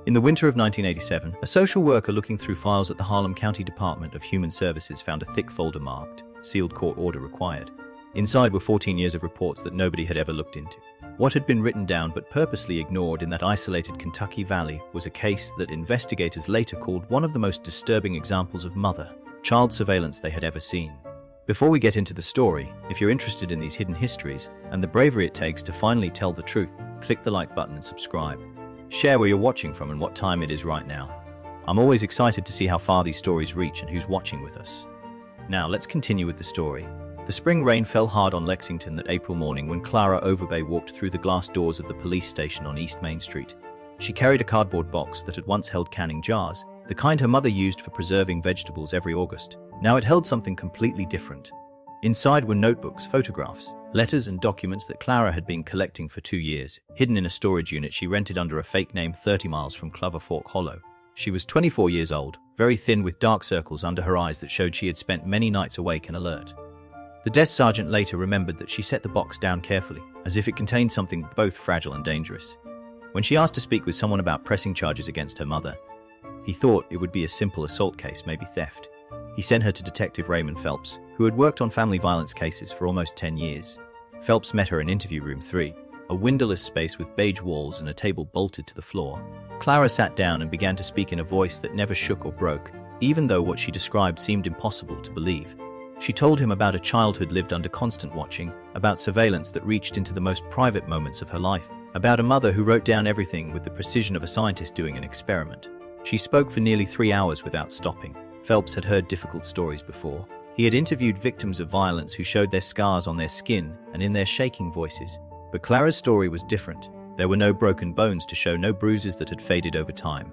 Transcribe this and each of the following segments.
In the winter of 1987, a social worker looking through files at the Harlem County Department of Human Services found a thick folder marked, "Sealed Court Order Required." Inside were 14 years of reports that nobody had ever looked into. What had been written down but purposely ignored in that isolated Kentucky valley was a case that investigators later called one of the most disturbing examples of mother-child surveillance they had ever seen. Before we get into the story, if you're interested in these hidden histories and the bravery it takes to finally tell the truth, click the like button and subscribe. Share where you're watching from and what time it is right now. I'm always excited to see how far these stories reach and who's watching with us. Now let's continue with the story. The spring rain fell hard on Lexington that April morning when Clara Overbay walked through the glass doors of the police station on East Main Street. She carried a cardboard box that had once held canning jars, the kind her mother used for preserving vegetables every August. Now it held something completely different. Inside were notebooks, photographs, letters and documents that Clara had been collecting for 2 years, hidden in a storage unit she rented under a fake name 30 miles from Clover Fork Hollow. She was 24 years old, very thin with dark circles under her eyes that showed she had spent many nights awake and alert. The desk sergeant later remembered that she set the box down carefully, as if it contained something both fragile and dangerous. When she asked to speak with someone about pressing charges against her mother, he thought it would be a simple assault case, maybe theft. He sent her to Detective Raymond Phelps, who had worked on family violence cases for almost 10 years. Phelps met her in interview room 3, a windowless space with beige walls and a table bolted to the floor. Clara sat down and began to speak in a voice that never shook or broke, even though what she described seemed impossible to believe. She told him about a childhood lived under constant watching, about surveillance that reached into the most private moments of her life, about a mother who wrote down everything with the precision of a scientist doing an experiment. She spoke for nearly 3 hours without stopping. Phelps had heard difficult stories before. He had interviewed victims of violence who showed their scars on their skin and in their shaking voices. But Clara's story was different. There were no broken bones to show, no bruises that had faded over time.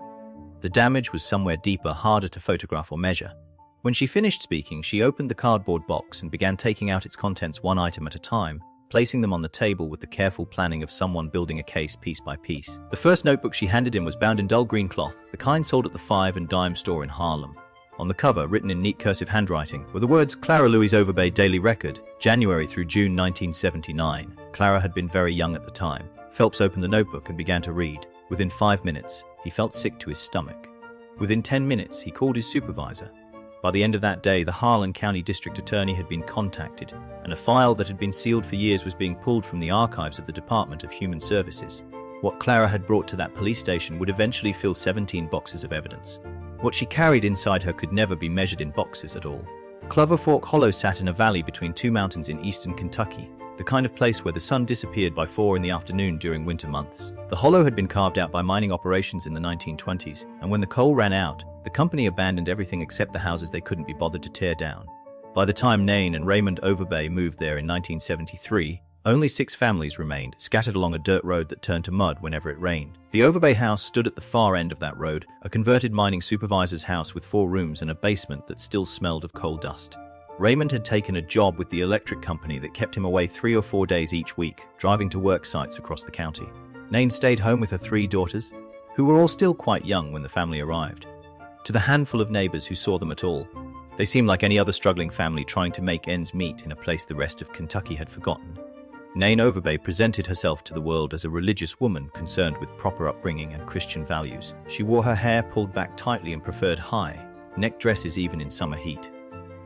The damage was somewhere deeper, harder to photograph or measure. When she finished speaking, she opened the cardboard box and began taking out its contents one item at a time, placing them on the table with the careful planning of someone building a case piece by piece. The first notebook she handed him was bound in dull green cloth, the kind sold at the 5 and dime store in Harlem. On the cover, written in neat cursive handwriting, were the words Clara Louise Overbay Daily Record, January through June 1979. Clara had been very young at the time. Phelps opened the notebook and began to read. Within 5 minutes, he felt sick to his stomach. Within 10 minutes, he called his supervisor. By the end of that day, the Harlan County District Attorney had been contacted, and a file that had been sealed for years was being pulled from the archives of the Department of Human Services. What Clara had brought to that police station would eventually fill 17 boxes of evidence. What she carried inside her could never be measured in boxes at all. Clover Fork Hollow sat in a valley between 2 mountains in eastern Kentucky, the kind of place where the sun disappeared by 4 in the afternoon during winter months. The hollow had been carved out by mining operations in the 1920s, and when the coal ran out, the company abandoned everything except the houses they couldn't be bothered to tear down. By the time Nain and Raymond Overbay moved there in 1973, only 6 families remained, scattered along a dirt road that turned to mud whenever it rained. The Overbay house stood at the far end of that road, a converted mining supervisor's house with 4 rooms and a basement that still smelled of coal dust. Raymond had taken a job with the electric company that kept him away 3 or 4 days each week, driving to work sites across the county. Nain stayed home with her 3 daughters, who were all still quite young when the family arrived. To the handful of neighbors who saw them at all, they seemed like any other struggling family trying to make ends meet in a place the rest of Kentucky had forgotten. Nain Overbay presented herself to the world as a religious woman concerned with proper upbringing and Christian values. She wore her hair pulled back tightly and preferred high-neck dresses even in summer heat.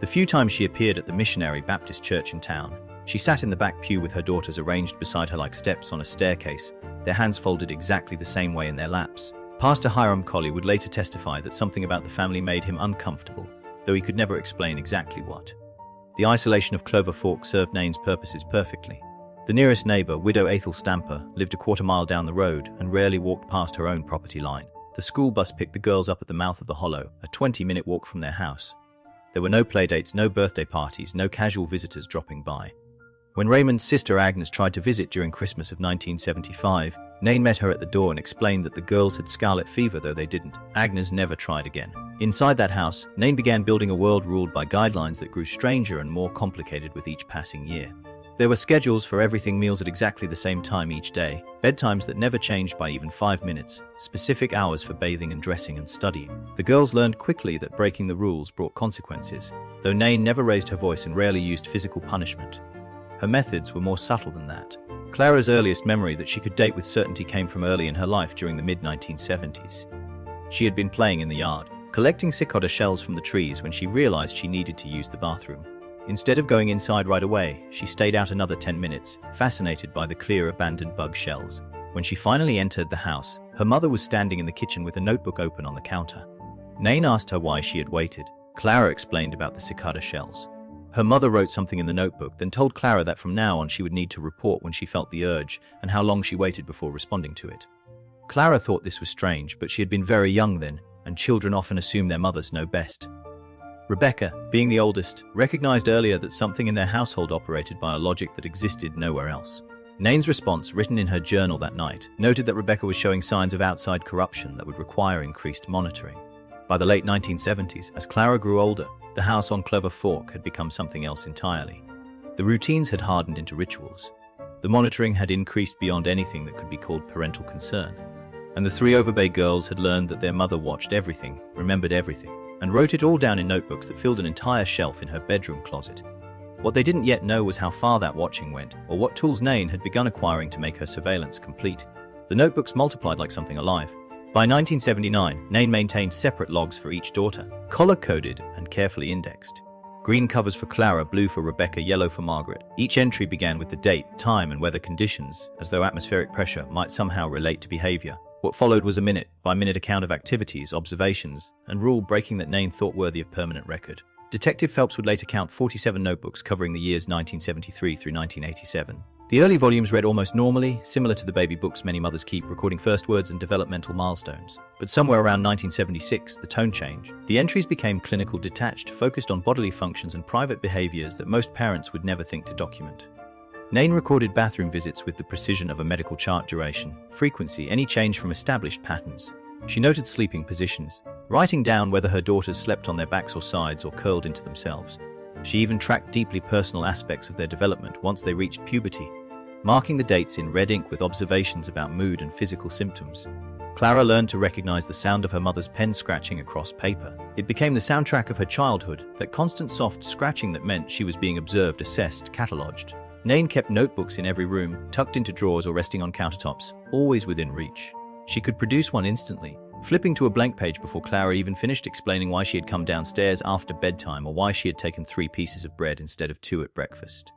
The few times she appeared at the Missionary Baptist Church in town, she sat in the back pew with her daughters arranged beside her like steps on a staircase, their hands folded exactly the same way in their laps. Pastor Hiram Colley would later testify that something about the family made him uncomfortable, though he could never explain exactly what. The isolation of Clover Fork served Nain's purposes perfectly. The nearest neighbor, widow Ethel Stamper, lived a quarter mile down the road and rarely walked past her own property line. The school bus picked the girls up at the mouth of the hollow, a 20-minute walk from their house. There were no playdates, no birthday parties, no casual visitors dropping by. When Raymond's sister Agnes tried to visit during Christmas of 1975, Nain met her at the door and explained that the girls had scarlet fever, though they didn't. Agnes never tried again. Inside that house, Nain began building a world ruled by guidelines that grew stranger and more complicated with each passing year. There were schedules for everything, meals at exactly the same time each day, bedtimes that never changed by even 5 minutes, specific hours for bathing and dressing and studying. The girls learned quickly that breaking the rules brought consequences, though Nain never raised her voice and rarely used physical punishment. Her methods were more subtle than that. Clara's earliest memory that she could date with certainty came from early in her life during the mid-1970s. She had been playing in the yard, collecting cicada shells from the trees when she realized she needed to use the bathroom. Instead of going inside right away, she stayed out another 10 minutes, fascinated by the clear abandoned bug shells. When she finally entered the house, her mother was standing in the kitchen with a notebook open on the counter. Nain asked her why she had waited. Clara explained about the cicada shells. Her mother wrote something in the notebook, then told Clara that from now on she would need to report when she felt the urge and how long she waited before responding to it. Clara thought this was strange, but she had been very young then, and children often assume their mothers know best. Rebecca, being the oldest, recognized earlier that something in their household operated by a logic that existed nowhere else. Nain's response, written in her journal that night, noted that Rebecca was showing signs of outside corruption that would require increased monitoring. By the late 1970s, as Clara grew older, the house on Clover Fork had become something else entirely. The routines had hardened into rituals. The monitoring had increased beyond anything that could be called parental concern. And the three Overbay girls had learned that their mother watched everything, remembered everything, and wrote it all down in notebooks that filled an entire shelf in her bedroom closet. What they didn't yet know was how far that watching went, or what tools Nain had begun acquiring to make her surveillance complete. The notebooks multiplied like something alive. By 1979, Nain maintained separate logs for each daughter, color-coded and carefully indexed. Green covers for Clara, blue for Rebecca, yellow for Margaret. Each entry began with the date, time, and weather conditions, as though atmospheric pressure might somehow relate to behavior. What followed was a minute-by-minute account of activities, observations, and rule-breaking that Nain thought worthy of permanent record. Detective Phelps would later count 47 notebooks covering the years 1973 through 1987. The early volumes read almost normally, similar to the baby books many mothers keep, recording first words and developmental milestones. But somewhere around 1976, the tone changed. The entries became clinical, detached, focused on bodily functions and private behaviors that most parents would never think to document. Nain recorded bathroom visits with the precision of a medical chart: duration, frequency, any change from established patterns. She noted sleeping positions, writing down whether her daughters slept on their backs or sides or curled into themselves. She even tracked deeply personal aspects of their development once they reached puberty, marking the dates in red ink with observations about mood and physical symptoms. Clara learned to recognize the sound of her mother's pen scratching across paper. It became the soundtrack of her childhood, that constant soft scratching that meant she was being observed, assessed, catalogued. Nain kept notebooks in every room, tucked into drawers or resting on countertops, always within reach. She could produce one instantly, flipping to a blank page before Clara even finished explaining why she had come downstairs after bedtime or why she had taken 3 pieces of bread instead of 2 at breakfast.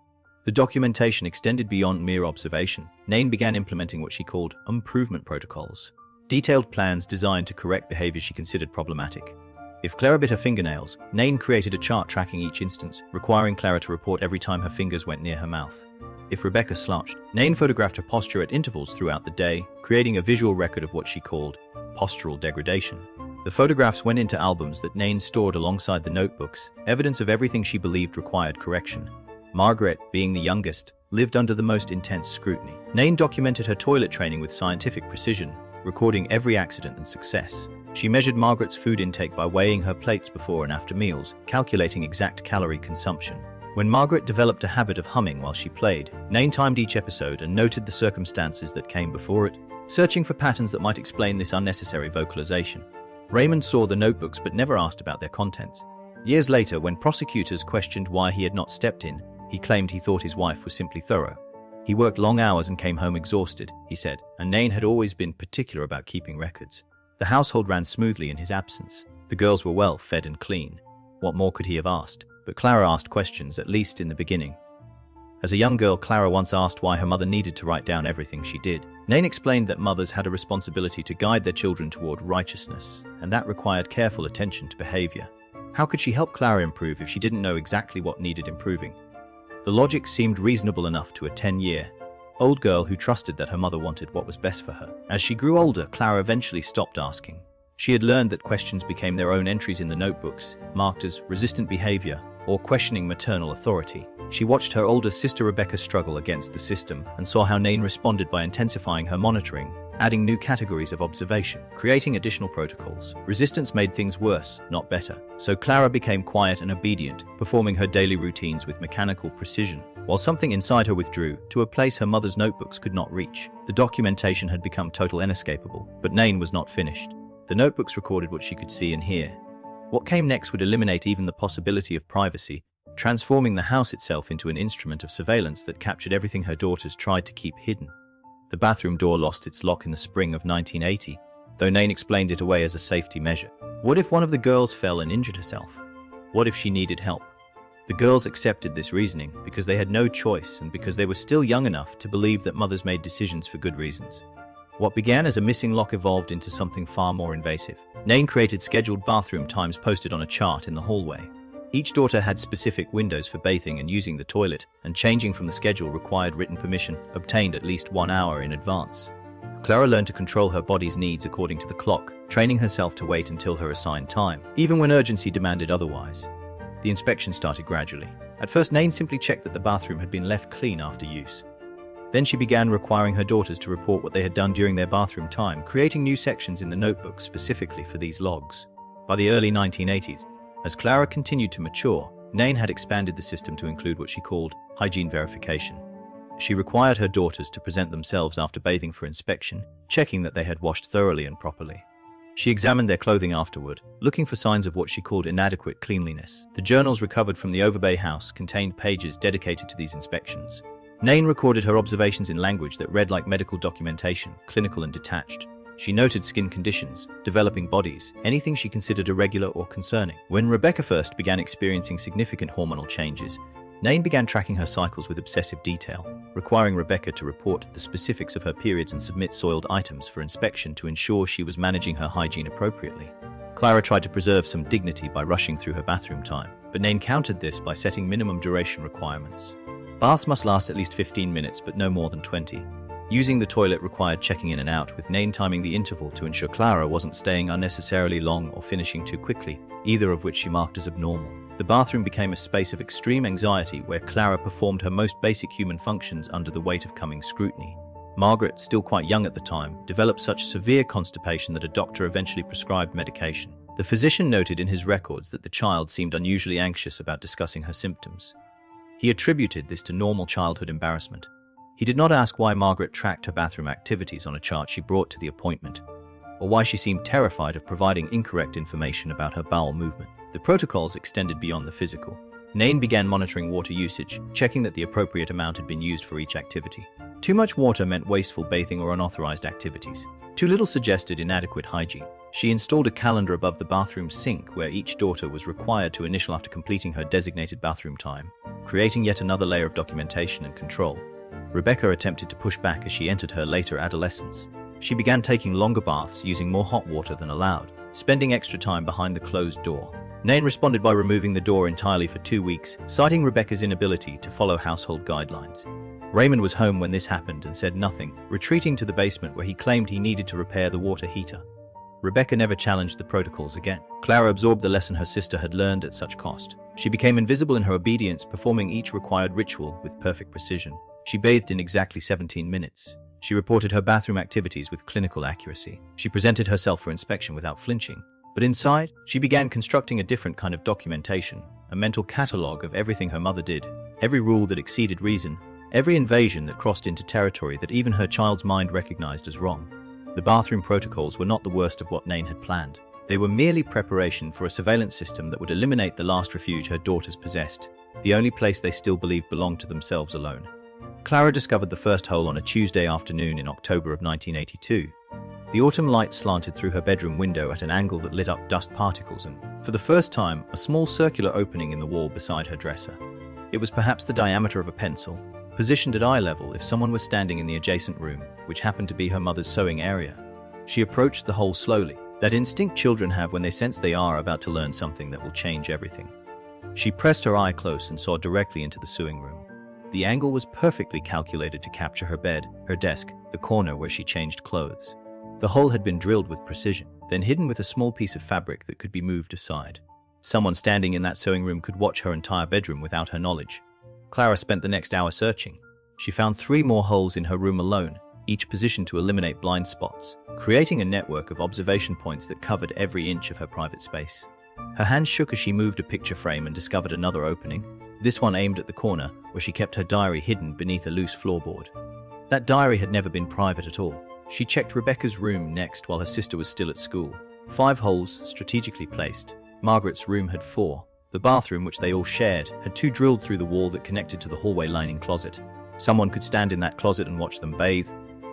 The documentation extended beyond mere observation. Nain began implementing what she called improvement protocols, detailed plans designed to correct behavior she considered problematic. If Clara bit her fingernails, Nain created a chart tracking each instance, requiring Clara to report every time her fingers went near her mouth. If Rebecca slouched, Nain photographed her posture at intervals throughout the day, creating a visual record of what she called postural degradation. The photographs went into albums that Nain stored alongside the notebooks, evidence of everything she believed required correction. Margaret, being the youngest, lived under the most intense scrutiny. Nain documented her toilet training with scientific precision, recording every accident and success. She measured Margaret's food intake by weighing her plates before and after meals, calculating exact calorie consumption. When Margaret developed a habit of humming while she played, Nain timed each episode and noted the circumstances that came before it, searching for patterns that might explain this unnecessary vocalization. Raymond saw the notebooks but never asked about their contents. Years later, when prosecutors questioned why he had not stepped in, he claimed he thought his wife was simply thorough. He worked long hours and came home exhausted, he said, and Nain had always been particular about keeping records. The household ran smoothly in his absence. The girls were well fed and clean. What more could he have asked? But Clara asked questions, at least in the beginning. As a young girl, Clara once asked why her mother needed to write down everything she did. Nain explained that mothers had a responsibility to guide their children toward righteousness, and that required careful attention to behavior. How could she help Clara improve if she didn't know exactly what needed improving? The logic seemed reasonable enough to a 10-year-old girl who trusted that her mother wanted what was best for her. As she grew older, Clara eventually stopped asking. She had learned that questions became their own entries in the notebooks, marked as resistant behavior or questioning maternal authority. She watched her older sister Rebecca struggle against the system and saw how Nain responded by intensifying her monitoring, adding new categories of observation, creating additional protocols. Resistance made things worse, not better. So Clara became quiet and obedient, performing her daily routines with mechanical precision, while something inside her withdrew to a place her mother's notebooks could not reach. The documentation had become total inescapable, but Nain was not finished. The notebooks recorded what she could see and hear. What came next would eliminate even the possibility of privacy, transforming the house itself into an instrument of surveillance that captured everything her daughters tried to keep hidden. The bathroom door lost its lock in the spring of 1980, though Nain explained it away as a safety measure. What if one of the girls fell and injured herself? What if she needed help? The girls accepted this reasoning because they had no choice and because they were still young enough to believe that mothers made decisions for good reasons. What began as a missing lock evolved into something far more invasive. Nain created scheduled bathroom times posted on a chart in the hallway. Each daughter had specific windows for bathing and using the toilet, and changing from the schedule required written permission, obtained at least 1 hour in advance. Clara learned to control her body's needs according to the clock, training herself to wait until her assigned time, even when urgency demanded otherwise. The inspection started gradually. At first, Nain simply checked that the bathroom had been left clean after use. Then she began requiring her daughters to report what they had done during their bathroom time, creating new sections in the notebook specifically for these logs. By the early 1980s, as Clara continued to mature, Nain had expanded the system to include what she called hygiene verification. She required her daughters to present themselves after bathing for inspection, checking that they had washed thoroughly and properly. She examined their clothing afterward, looking for signs of what she called inadequate cleanliness. The journals recovered from the Overbay house contained pages dedicated to these inspections. Nain recorded her observations in language that read like medical documentation, clinical and detached. She noted skin conditions, developing bodies, anything she considered irregular or concerning. When Rebecca first began experiencing significant hormonal changes, Nain began tracking her cycles with obsessive detail, requiring Rebecca to report the specifics of her periods and submit soiled items for inspection to ensure she was managing her hygiene appropriately. Clara tried to preserve some dignity by rushing through her bathroom time, but Nain countered this by setting minimum duration requirements. Baths must last at least 15 minutes, but no more than 20. Using the toilet required checking in and out, with Nain timing the interval to ensure Clara wasn't staying unnecessarily long or finishing too quickly, either of which she marked as abnormal. The bathroom became a space of extreme anxiety where Clara performed her most basic human functions under the weight of coming scrutiny. Margaret, still quite young at the time, developed such severe constipation that a doctor eventually prescribed medication. The physician noted in his records that the child seemed unusually anxious about discussing her symptoms. He attributed this to normal childhood embarrassment. He did not ask why Margaret tracked her bathroom activities on a chart she brought to the appointment, or why she seemed terrified of providing incorrect information about her bowel movement. The protocols extended beyond the physical. Nain began monitoring water usage, checking that the appropriate amount had been used for each activity. Too much water meant wasteful bathing or unauthorized activities. Too little suggested inadequate hygiene. She installed a calendar above the bathroom sink where each daughter was required to initial after completing her designated bathroom time, creating yet another layer of documentation and control. Rebecca attempted to push back as she entered her later adolescence. She began taking longer baths using more hot water than allowed, spending extra time behind the closed door. Nain responded by removing the door entirely for 2 weeks, citing Rebecca's inability to follow household guidelines. Raymond was home when this happened and said nothing, retreating to the basement where he claimed he needed to repair the water heater. Rebecca never challenged the protocols again. Clara absorbed the lesson her sister had learned at such cost. She became invisible in her obedience, performing each required ritual with perfect precision. She bathed in exactly 17 minutes. She reported her bathroom activities with clinical accuracy. She presented herself for inspection without flinching. But inside, she began constructing a different kind of documentation, a mental catalogue of everything her mother did, every rule that exceeded reason, every invasion that crossed into territory that even her child's mind recognized as wrong. The bathroom protocols were not the worst of what Nain had planned. They were merely preparation for a surveillance system that would eliminate the last refuge her daughters possessed, the only place they still believed belonged to themselves alone. Clara discovered the first hole on a Tuesday afternoon in October of 1982. The autumn light slanted through her bedroom window at an angle that lit up dust particles and, for the first time, a small circular opening in the wall beside her dresser. It was perhaps the diameter of a pencil, positioned at eye level if someone was standing in the adjacent room, which happened to be her mother's sewing area. She approached the hole slowly, that instinct children have when they sense they are about to learn something that will change everything. She pressed her eye close and saw directly into the sewing room. The angle was perfectly calculated to capture her bed, her desk, the corner where she changed clothes. The hole had been drilled with precision, then hidden with a small piece of fabric that could be moved aside. Someone standing in that sewing room could watch her entire bedroom without her knowledge. Clara spent the next hour searching. She found 3 more holes in her room alone, each positioned to eliminate blind spots, creating a network of observation points that covered every inch of her private space. Her hands shook as she moved a picture frame and discovered another opening, this one aimed at the corner where she kept her diary hidden beneath a loose floorboard. That diary had never been private at all. She checked Rebecca's room next while her sister was still at school. 5 holes strategically placed. Margaret's room had 4. The bathroom, which they all shared, had two drilled through the wall that connected to the hallway lining closet. Someone could stand in that closet and watch them bathe,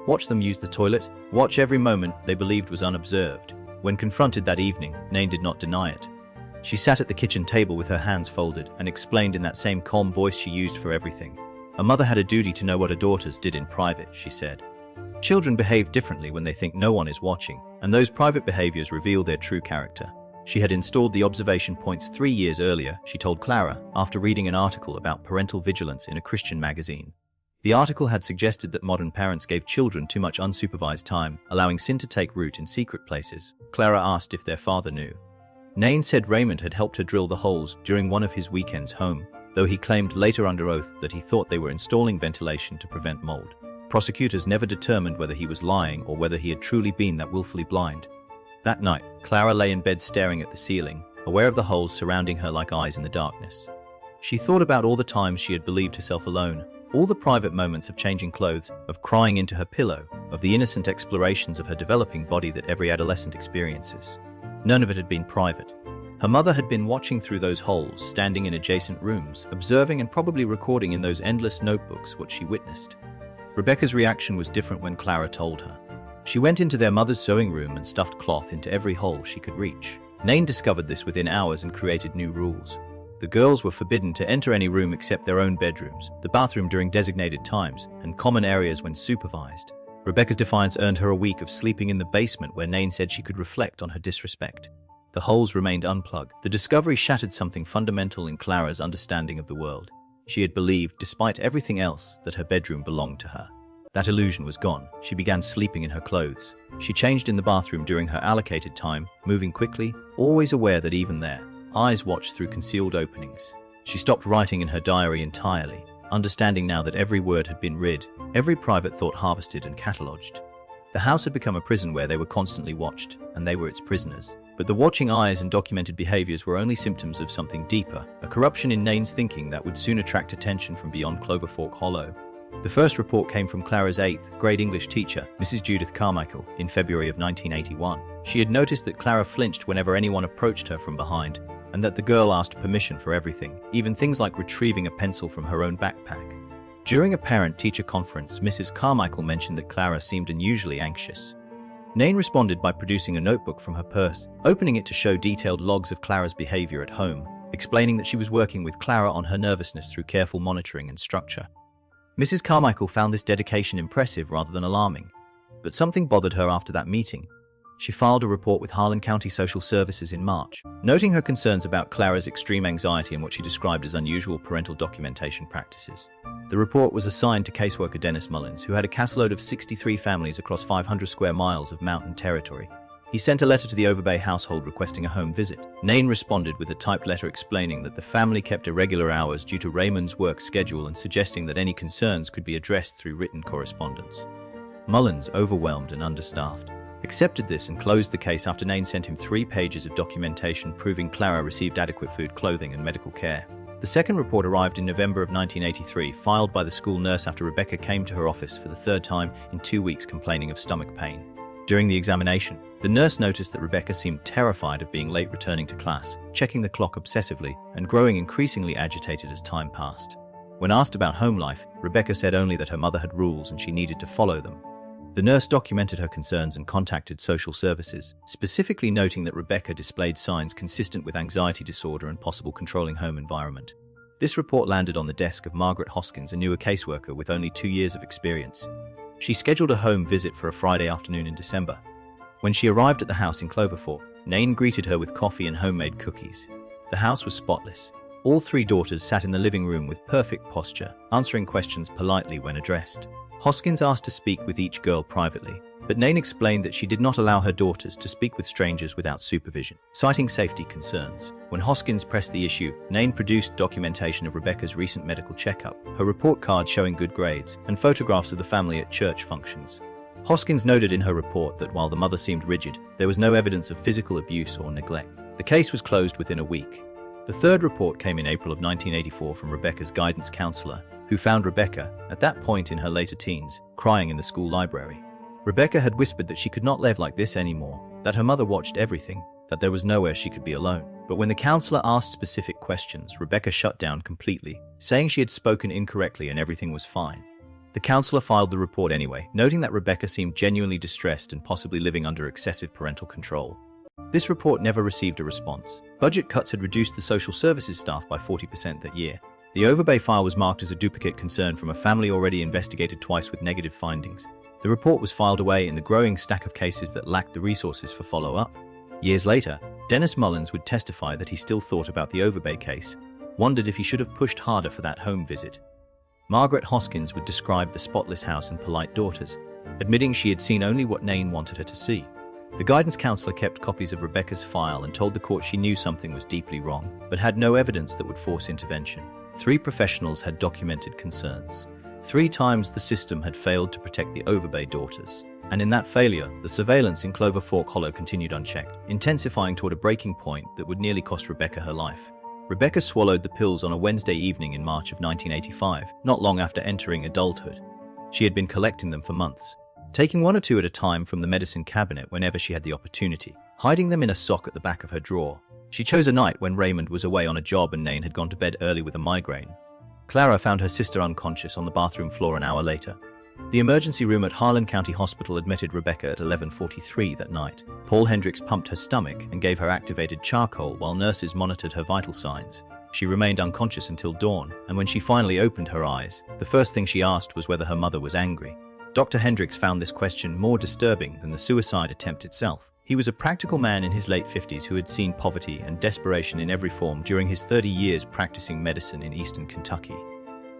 watch them use the toilet, watch every moment they believed was unobserved. When confronted that evening, Nain did not deny it. She sat at the kitchen table with her hands folded and explained in that same calm voice she used for everything. A mother had a duty to know what her daughters did in private, she said. Children behave differently when they think no one is watching, and those private behaviors reveal their true character. She had installed the observation points 3 years earlier, she told Clara, after reading an article about parental vigilance in a Christian magazine. The article had suggested that modern parents gave children too much unsupervised time, allowing sin to take root in secret places. Clara asked if their father knew. Nain said Raymond had helped her drill the holes during one of his weekends home, though he claimed later under oath that he thought they were installing ventilation to prevent mold. Prosecutors never determined whether he was lying or whether he had truly been that willfully blind. That night, Clara lay in bed staring at the ceiling, aware of the holes surrounding her like eyes in the darkness. She thought about all the times she had believed herself alone, all the private moments of changing clothes, of crying into her pillow, of the innocent explorations of her developing body that every adolescent experiences. None of it had been private. Her mother had been watching through those holes, standing in adjacent rooms, observing and probably recording in those endless notebooks what she witnessed. Rebecca's reaction was different when Clara told her. She went into their mother's sewing room and stuffed cloth into every hole she could reach. Nain discovered this within hours and created new rules. The girls were forbidden to enter any room except their own bedrooms, the bathroom during designated times, and common areas when supervised. Rebecca's defiance earned her a week of sleeping in the basement where Nain said she could reflect on her disrespect. The holes remained unplugged. The discovery shattered something fundamental in Clara's understanding of the world. She had believed, despite everything else, that her bedroom belonged to her. That illusion was gone. She began sleeping in her clothes. She changed in the bathroom during her allocated time, moving quickly, always aware that even there, eyes watched through concealed openings. She stopped writing in her diary entirely, understanding now that every word had been read, every private thought harvested and catalogued. The house had become a prison where they were constantly watched, and they were its prisoners. But the watching eyes and documented behaviors were only symptoms of something deeper, a corruption in Nain's thinking that would soon attract attention from beyond Cloverfork Hollow. The first report came from Clara's 8th grade English teacher, Mrs. Judith Carmichael, in February of 1981. She had noticed that Clara flinched whenever anyone approached her from behind, and that the girl asked permission for everything, even things like retrieving a pencil from her own backpack. During a parent-teacher conference, Mrs. Carmichael mentioned that Clara seemed unusually anxious. Nain responded by producing a notebook from her purse, opening it to show detailed logs of Clara's behavior at home, explaining that she was working with Clara on her nervousness through careful monitoring and structure. Mrs. Carmichael found this dedication impressive rather than alarming, but something bothered her after that meeting. She filed a report with Harlan County Social Services in March, noting her concerns about Clara's extreme anxiety and what she described as unusual parental documentation practices. The report was assigned to caseworker Dennis Mullins, who had a caseload of 63 families across 500 square miles of mountain territory. He sent a letter to the Overbay household requesting a home visit. Nain responded with a typed letter explaining that the family kept irregular hours due to Raymond's work schedule and suggesting that any concerns could be addressed through written correspondence. Mullins, overwhelmed and understaffed, accepted this and closed the case after Nain sent him 3 pages of documentation proving Clara received adequate food, clothing, and medical care. The second report arrived in November of 1983, filed by the school nurse after Rebecca came to her office for the 3rd time in 2 weeks complaining of stomach pain. During the examination, the nurse noticed that Rebecca seemed terrified of being late returning to class, checking the clock obsessively, and growing increasingly agitated as time passed. When asked about home life, Rebecca said only that her mother had rules and she needed to follow them. The nurse documented her concerns and contacted social services, specifically noting that Rebecca displayed signs consistent with anxiety disorder and possible controlling home environment. This report landed on the desk of Margaret Hoskins, a newer caseworker with only 2 years of experience. She scheduled a home visit for a Friday afternoon in December. When she arrived at the house in Cloverfork, Nain greeted her with coffee and homemade cookies. The house was spotless. All 3 daughters sat in the living room with perfect posture, answering questions politely when addressed. Hoskins asked to speak with each girl privately, but Nain explained that she did not allow her daughters to speak with strangers without supervision, citing safety concerns. When Hoskins pressed the issue, Nain produced documentation of Rebecca's recent medical checkup, her report card showing good grades, and photographs of the family at church functions. Hoskins noted in her report that while the mother seemed rigid, there was no evidence of physical abuse or neglect. The case was closed within a week. The 3rd report came in April of 1984 from Rebecca's guidance counselor, who found Rebecca, at that point in her later teens, crying in the school library. Rebecca had whispered that she could not live like this anymore, that her mother watched everything, that there was nowhere she could be alone. But when the counselor asked specific questions, Rebecca shut down completely, saying she had spoken incorrectly and everything was fine. The counselor filed the report anyway, noting that Rebecca seemed genuinely distressed and possibly living under excessive parental control. This report never received a response. Budget cuts had reduced the social services staff by 40% that year. The Overbay file was marked as a duplicate concern from a family already investigated twice with negative findings. The report was filed away in the growing stack of cases that lacked the resources for follow-up. Years later, Dennis Mullins would testify that he still thought about the Overbay case, wondered if he should have pushed harder for that home visit. Margaret Hoskins would describe the spotless house and polite daughters, admitting she had seen only what Nain wanted her to see. The guidance counselor kept copies of Rebecca's file and told the court she knew something was deeply wrong, but had no evidence that would force intervention. 3 professionals had documented concerns. 3 times the system had failed to protect the Overbay daughters. And in that failure, the surveillance in Clover Fork Hollow continued unchecked, intensifying toward a breaking point that would nearly cost Rebecca her life. Rebecca swallowed the pills on a Wednesday evening in March of 1985, not long after entering adulthood. She had been collecting them for months, taking 1 or 2 at a time from the medicine cabinet whenever she had the opportunity, hiding them in a sock at the back of her drawer. She chose a night when Raymond was away on a job and Nain had gone to bed early with a migraine. Clara found her sister unconscious on the bathroom floor an hour later. The emergency room at Harlan County Hospital admitted Rebecca at 11:43 that night. Paul Hendricks pumped her stomach and gave her activated charcoal while nurses monitored her vital signs. She remained unconscious until dawn, and when she finally opened her eyes, the first thing she asked was whether her mother was angry. Dr. Hendricks found this question more disturbing than the suicide attempt itself. He was a practical man in his late 50s who had seen poverty and desperation in every form during his 30 years practicing medicine in eastern Kentucky.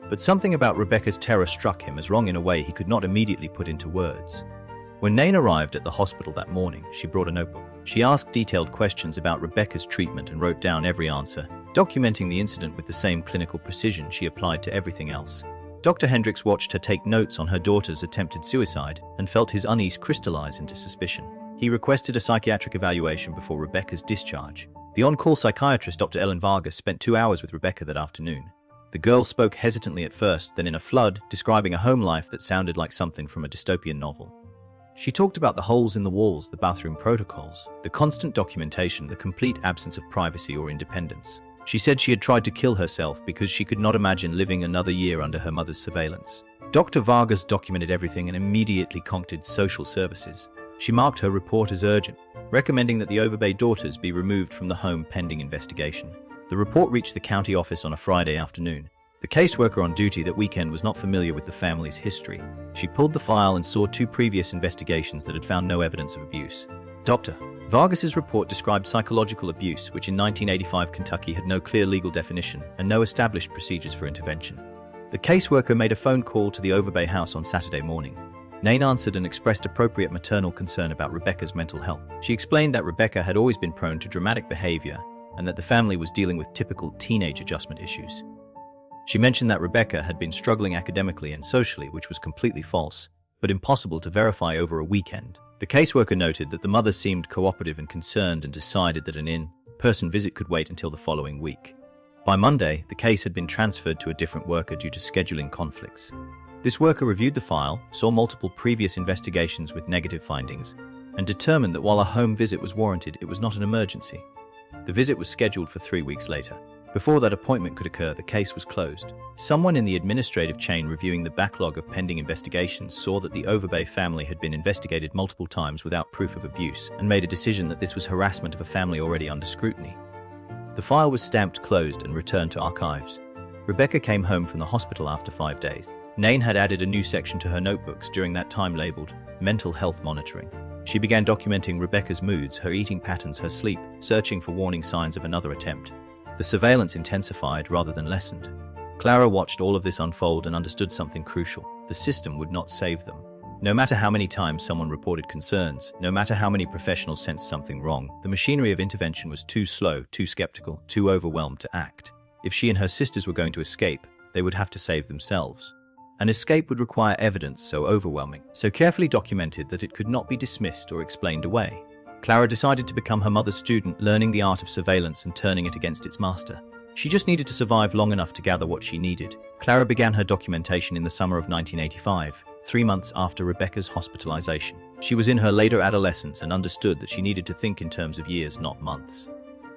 But something about Rebecca's terror struck him as wrong in a way he could not immediately put into words. When Nain arrived at the hospital that morning, she brought a notebook. She asked detailed questions about Rebecca's treatment and wrote down every answer, documenting the incident with the same clinical precision she applied to everything else. Dr. Hendricks watched her take notes on her daughter's attempted suicide and felt his unease crystallize into suspicion. He requested a psychiatric evaluation before Rebecca's discharge. The on-call psychiatrist, Dr. Ellen Vargas, spent 2 hours with Rebecca that afternoon. The girl spoke hesitantly at first, then in a flood, describing a home life that sounded like something from a dystopian novel. She talked about the holes in the walls, the bathroom protocols, the constant documentation, the complete absence of privacy or independence. She said she had tried to kill herself because she could not imagine living another year under her mother's surveillance. Dr. Vargas documented everything and immediately contacted social services. She marked her report as urgent, recommending that the Overbay daughters be removed from the home pending investigation. The report reached the county office on a Friday afternoon. The caseworker on duty that weekend was not familiar with the family's history. She pulled the file and saw 2 previous investigations that had found no evidence of abuse. Dr. Vargas's report described psychological abuse, which in 1985 Kentucky had no clear legal definition and no established procedures for intervention. The caseworker made a phone call to the Overbay house on Saturday morning. Nain answered and expressed appropriate maternal concern about Rebecca's mental health. She explained that Rebecca had always been prone to dramatic behavior and that the family was dealing with typical teenage adjustment issues. She mentioned that Rebecca had been struggling academically and socially, which was completely false, but impossible to verify over a weekend. The caseworker noted that the mother seemed cooperative and concerned and decided that an in-person visit could wait until the following week. By Monday, the case had been transferred to a different worker due to scheduling conflicts. This worker reviewed the file, saw multiple previous investigations with negative findings, and determined that while a home visit was warranted, it was not an emergency. The visit was scheduled for 3 weeks later. Before that appointment could occur, the case was closed. Someone in the administrative chain reviewing the backlog of pending investigations saw that the Overbay family had been investigated multiple times without proof of abuse and made a decision that this was harassment of a family already under scrutiny. The file was stamped closed and returned to archives. Rebecca came home from the hospital after 5 days. Nain had added a new section to her notebooks during that time labeled Mental Health Monitoring. She began documenting Rebecca's moods, her eating patterns, her sleep, searching for warning signs of another attempt. The surveillance intensified rather than lessened. Clara watched all of this unfold and understood something crucial. The system would not save them. No matter how many times someone reported concerns, no matter how many professionals sensed something wrong, the machinery of intervention was too slow, too skeptical, too overwhelmed to act. If she and her sisters were going to escape, they would have to save themselves. An escape would require evidence so overwhelming, so carefully documented that it could not be dismissed or explained away. Clara decided to become her mother's student, learning the art of surveillance and turning it against its master. She just needed to survive long enough to gather what she needed. Clara began her documentation in the summer of 1985, 3 months after Rebecca's hospitalization. She was in her later adolescence and understood that she needed to think in terms of years, not months.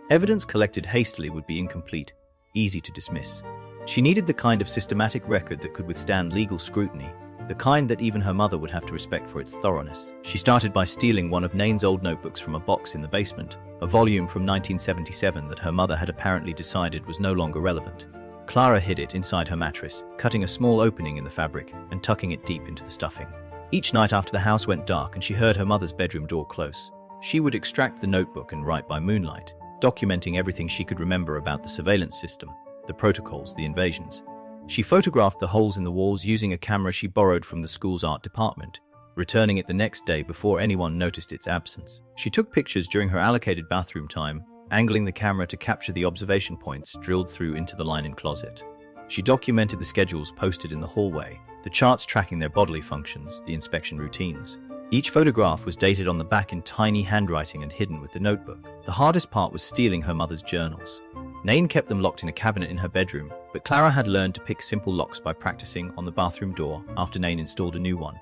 Evidence collected hastily would be incomplete, easy to dismiss. She needed the kind of systematic record that could withstand legal scrutiny, the kind that even her mother would have to respect for its thoroughness. She started by stealing one of Nain's old notebooks from a box in the basement, a volume from 1977 that her mother had apparently decided was no longer relevant. Clara hid it inside her mattress, cutting a small opening in the fabric and tucking it deep into the stuffing. Each night after the house went dark and she heard her mother's bedroom door close, she would extract the notebook and write by moonlight, documenting everything she could remember about the surveillance system, the protocols, the invasions. She photographed the holes in the walls using a camera she borrowed from the school's art department, returning it the next day before anyone noticed its absence. She took pictures during her allocated bathroom time, angling the camera to capture the observation points drilled through into the linen closet. She documented the schedules posted in the hallway, the charts tracking their bodily functions, the inspection routines. Each photograph was dated on the back in tiny handwriting and hidden with the notebook. The hardest part was stealing her mother's journals. Nain kept them locked in a cabinet in her bedroom, but Clara had learned to pick simple locks by practicing on the bathroom door after Nain installed a new one.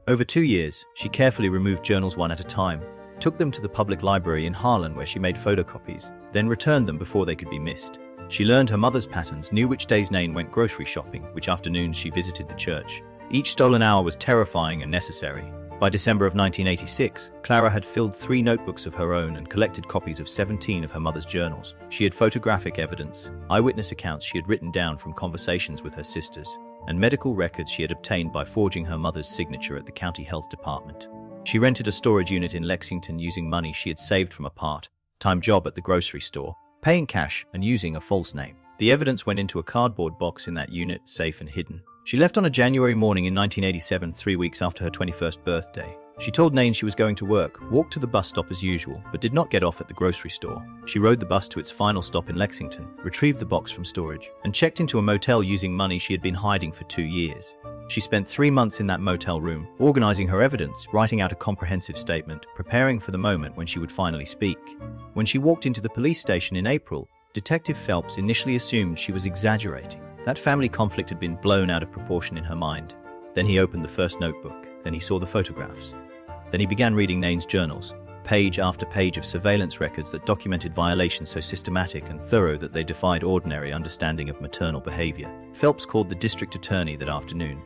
Over 2 years, she carefully removed journals one at a time, took them to the public library in Harlan where she made photocopies, then returned them before they could be missed. She learned her mother's patterns, knew which days Nain went grocery shopping, which afternoons she visited the church. Each stolen hour was terrifying and necessary. By December of 1986, Clara had filled 3 notebooks of her own and collected copies of 17 of her mother's journals. She had photographic evidence, eyewitness accounts she had written down from conversations with her sisters, and medical records she had obtained by forging her mother's signature at the county health department. She rented a storage unit in Lexington using money she had saved from a part-time job at the grocery store, paying cash and using a false name. The evidence went into a cardboard box in that unit, safe and hidden. She left on a January morning in 1987, 3 weeks after her 21st birthday. She told Nain she was going to work, walked to the bus stop as usual, but did not get off at the grocery store. She rode the bus to its final stop in Lexington, retrieved the box from storage, and checked into a motel using money she had been hiding for 2 years. She spent 3 months in that motel room, organizing her evidence, writing out a comprehensive statement, preparing for the moment when she would finally speak. When she walked into the police station in April, Detective Phelps initially assumed she was exaggerating. That family conflict had been blown out of proportion in her mind. Then he opened the first notebook. Then he saw the photographs. Then he began reading Nain's journals, page after page of surveillance records that documented violations so systematic and thorough that they defied ordinary understanding of maternal behavior. Phelps called the district attorney that afternoon.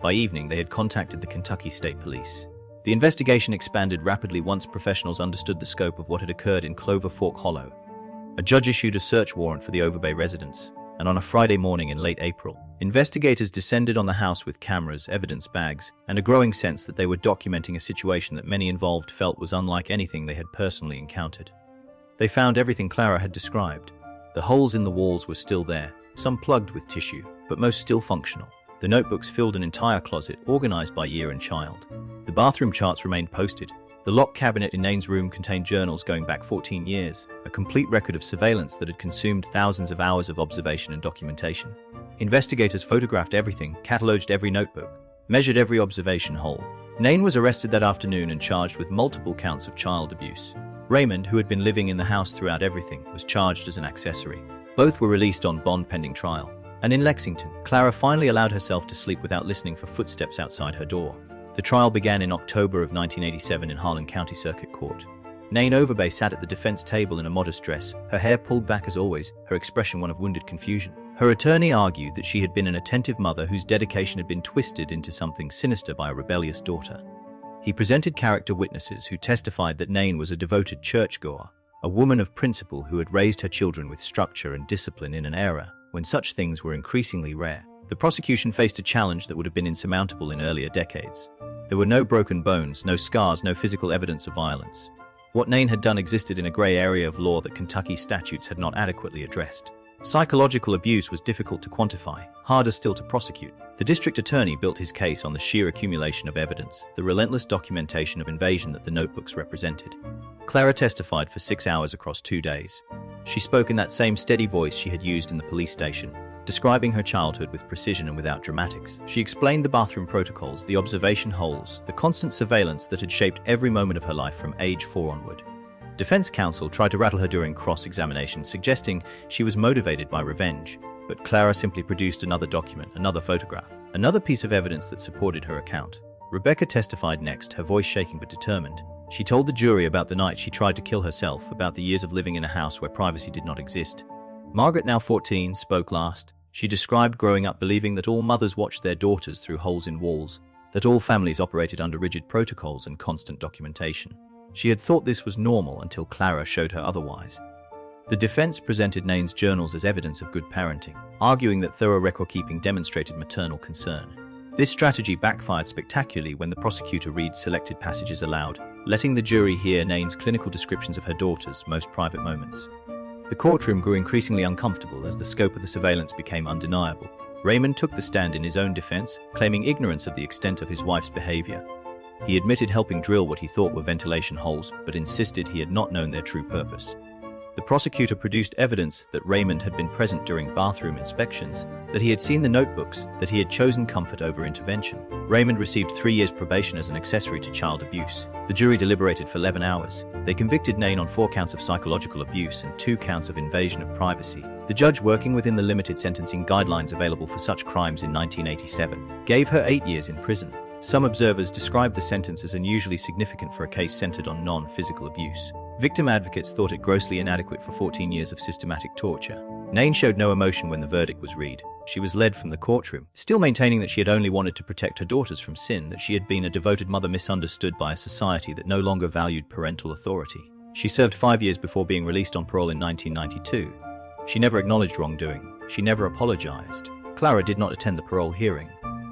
By evening, they had contacted the Kentucky State Police. The investigation expanded rapidly once professionals understood the scope of what had occurred in Clover Fork Hollow. A judge issued a search warrant for the Overbay residence, and on a Friday morning in late April, investigators descended on the house with cameras, evidence bags, and a growing sense that they were documenting a situation that many involved felt was unlike anything they had personally encountered. They found everything Clara had described. The holes in the walls were still there, some plugged with tissue, but most still functional. The notebooks filled an entire closet, organized by year and child. The bathroom charts remained posted. The locked cabinet in Nain's room contained journals going back 14 years, a complete record of surveillance that had consumed thousands of hours of observation and documentation. Investigators photographed everything, catalogued every notebook, measured every observation hole. Nain was arrested that afternoon and charged with multiple counts of child abuse. Raymond, who had been living in the house throughout everything, was charged as an accessory. Both were released on bond pending trial. And in Lexington, Clara finally allowed herself to sleep without listening for footsteps outside her door. The trial began in October of 1987 in Harlan County Circuit Court. Nain Overbay sat at the defense table in a modest dress, her hair pulled back as always, her expression one of wounded confusion. Her attorney argued that she had been an attentive mother whose dedication had been twisted into something sinister by a rebellious daughter. He presented character witnesses who testified that Nain was a devoted churchgoer, a woman of principle who had raised her children with structure and discipline in an era when such things were increasingly rare. The prosecution faced a challenge that would have been insurmountable in earlier decades. There were no broken bones, no scars, no physical evidence of violence. What Nain had done existed in a grey area of law that Kentucky statutes had not adequately addressed. Psychological abuse was difficult to quantify, harder still to prosecute. The district attorney built his case on the sheer accumulation of evidence, the relentless documentation of invasion that the notebooks represented. Clara testified for 6 hours across 2 days. She spoke in that same steady voice she had used in the police station, describing her childhood with precision and without dramatics. She explained the bathroom protocols, the observation holes, the constant surveillance that had shaped every moment of her life from age 4 onward. Defense counsel tried to rattle her during cross-examination, suggesting she was motivated by revenge, but Clara simply produced another document, another photograph, another piece of evidence that supported her account. Rebecca testified next, her voice shaking but determined. She told the jury about the night she tried to kill herself, about the years of living in a house where privacy did not exist. Margaret, now 14, spoke last. She described growing up believing that all mothers watched their daughters through holes in walls, that all families operated under rigid protocols and constant documentation. She had thought this was normal until Clara showed her otherwise. The defense presented Nain's journals as evidence of good parenting, arguing that thorough record-keeping demonstrated maternal concern. This strategy backfired spectacularly when the prosecutor read selected passages aloud, letting the jury hear Nain's clinical descriptions of her daughter's most private moments. The courtroom grew increasingly uncomfortable as the scope of the surveillance became undeniable. Raymond took the stand in his own defense, claiming ignorance of the extent of his wife's behavior. He admitted helping drill what he thought were ventilation holes, but insisted he had not known their true purpose. The prosecutor produced evidence that Raymond had been present during bathroom inspections, that he had seen the notebooks, that he had chosen comfort over intervention. Raymond received 3 years probation as an accessory to child abuse. The jury deliberated for 11 hours. They convicted Nain on 4 counts of psychological abuse and 2 counts of invasion of privacy. The judge, working within the limited sentencing guidelines available for such crimes in 1987, gave her 8 years in prison. Some observers described the sentence as unusually significant for a case centered on non-physical abuse. Victim advocates thought it grossly inadequate for 14 years of systematic torture. Nain showed no emotion when the verdict was read. She was led from the courtroom, still maintaining that she had only wanted to protect her daughters from sin, that she had been a devoted mother misunderstood by a society that no longer valued parental authority. She served 5 years before being released on parole in 1992. She never acknowledged wrongdoing. She never apologized. Clara did not attend the parole hearing.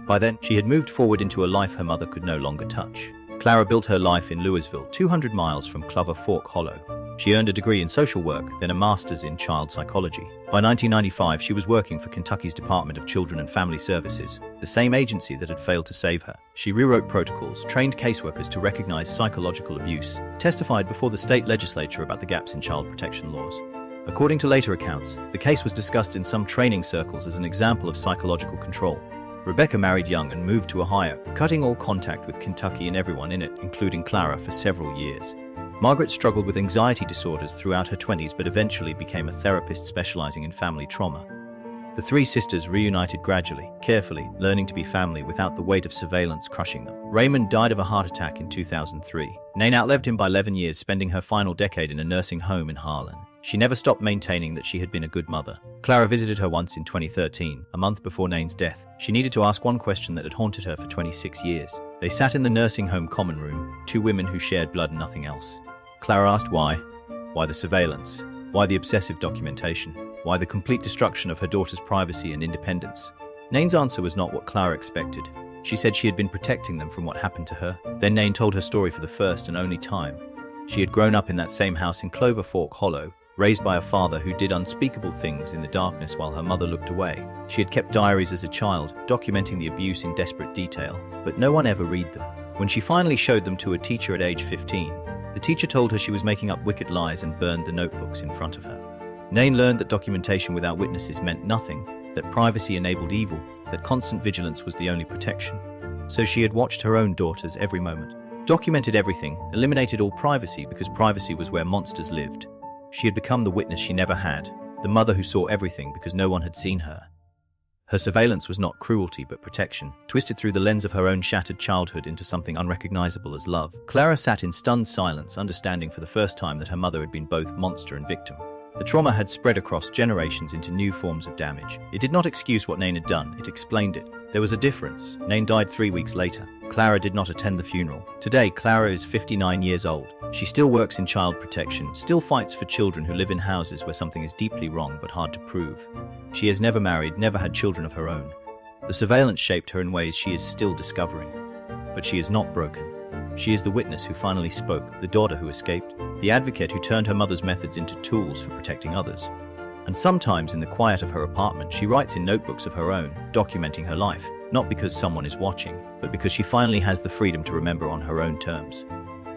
By then, she had moved forward into a life her mother could no longer touch. Clara built her life in Louisville, 200 miles from Clover Fork Hollow. She earned a degree in social work, then a master's in child psychology. By 1995, she was working for Kentucky's Department of Children and Family Services, the same agency that had failed to save her. She rewrote protocols, trained caseworkers to recognize psychological abuse, testified before the state legislature about the gaps in child protection laws. According to later accounts, the case was discussed in some training circles as an example of psychological control. Rebecca married young and moved to Ohio, cutting all contact with Kentucky and everyone in it, including Clara, for several years. Margaret struggled with anxiety disorders throughout her 20s but eventually became a therapist specializing in family trauma. The 3 sisters reunited gradually, carefully, learning to be family without the weight of surveillance crushing them. Raymond died of a heart attack in 2003. Nain outlived him by 11 years, spending her final decade in a nursing home in Harlan. She never stopped maintaining that she had been a good mother. Clara visited her once in 2013, a month before Nain's death. She needed to ask one question that had haunted her for 26 years. They sat in the nursing home common room, 2 women who shared blood and nothing else. Clara asked why. Why the surveillance? Why the obsessive documentation? Why the complete destruction of her daughter's privacy and independence? Nain's answer was not what Clara expected. She said she had been protecting them from what happened to her. Then Nain told her story for the first and only time. She had grown up in that same house in Clover Fork Hollow, raised by a father who did unspeakable things in the darkness while her mother looked away. She had kept diaries as a child, documenting the abuse in desperate detail, but no one ever read them. When she finally showed them to a teacher at age 15, the teacher told her she was making up wicked lies and burned the notebooks in front of her. Nain learned that documentation without witnesses meant nothing, that privacy enabled evil, that constant vigilance was the only protection. So she had watched her own daughters every moment, documented everything, eliminated all privacy because privacy was where monsters lived. She had become the witness she never had, the mother who saw everything because no one had seen her. Her surveillance was not cruelty but protection, twisted through the lens of her own shattered childhood into something unrecognizable as love. Clara sat in stunned silence, understanding for the first time that her mother had been both monster and victim. The trauma had spread across generations into new forms of damage. It did not excuse what Nain had done, it explained it. There was a difference. Nain died 3 weeks later. Clara did not attend the funeral. Today, Clara is 59 years old. She still works in child protection, still fights for children who live in houses where something is deeply wrong but hard to prove. She has never married, never had children of her own. The surveillance shaped her in ways she is still discovering. But she is not broken. She is the witness who finally spoke, the daughter who escaped, the advocate who turned her mother's methods into tools for protecting others. And sometimes in the quiet of her apartment, she writes in notebooks of her own, documenting her life, not because someone is watching, but because she finally has the freedom to remember on her own terms.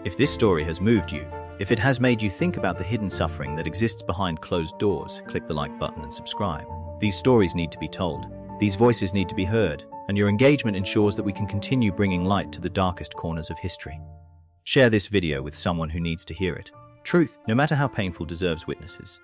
If this story has moved you, if it has made you think about the hidden suffering that exists behind closed doors, click the like button and subscribe. These stories need to be told. These voices need to be heard, and your engagement ensures that we can continue bringing light to the darkest corners of history. Share this video with someone who needs to hear it. Truth, no matter how painful, deserves witnesses.